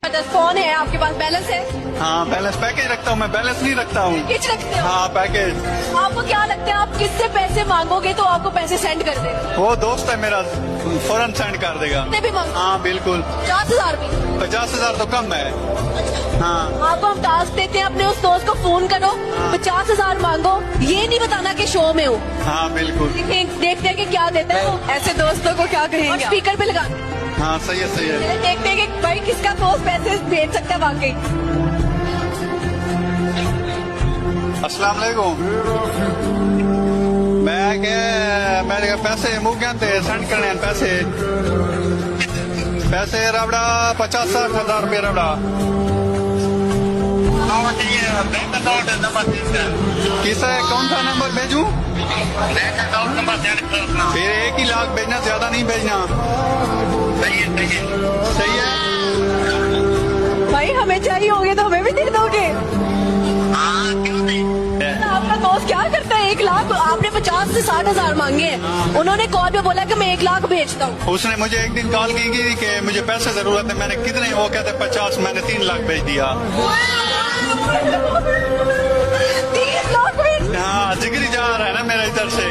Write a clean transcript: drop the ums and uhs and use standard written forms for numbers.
Phone है आपके पास, balance है? हाँ बैलेंस पैकेज रखता हूँ मैं, बैलेंस नहीं रखता हूँ। पैकेज रखते हो? हाँ पैकेज। आपको क्या लगता है आप किससे पैसे मांगोगे तो आपको पैसे सेंड कर देगा? वो दोस्त है मेरा, फौरन सेंड कर देगा। कितने भी मांगो? हाँ बिल्कुल। 50,000 भी? 50,000 तो कम है। हाँ आपको हम टास्क देते हैं, अपने उस दोस्त को फोन करो, 50,000 मांगो, ये नहीं बताना कि शो में हो। हाँ बिल्कुल। देखते हैं कि क्या देता है वो। ऐसे दोस्तों को क्या कहेंगे? स्पीकर पे लगा हाँ सही है सही है। देखते हैं कि भाई किसका दोस्त पैसे भेज सकता है वाकई। अस्सलाम वालेकुम। मेरे पैसे मुक गए सेंड करने पैसे रबड़ा 50-60 हजार रुपये रबड़ा। किसा है, कौन सा नंबर भेजूं? फिर 1 ही लाख भेजना, ज्यादा नहीं भेजना। सही है। भाई हमें चाहिए होगे तो हमें भी दे दोगे? आपका दोस्त क्या करता है? 1 लाख आपने 50 से 60,000 मांगे हैं, उन्होंने कॉल पे बोला कि मैं 1 लाख भेजता हूँ। उसने मुझे एक दिन कॉल की कि मुझे पैसे जरूरत है। मैंने कितने, वो कहते 50, मैंने 3 लाख भेज दिया। 3 लाख भेज? हाँ जिगरी जा रहा है ना मेरा इधर से।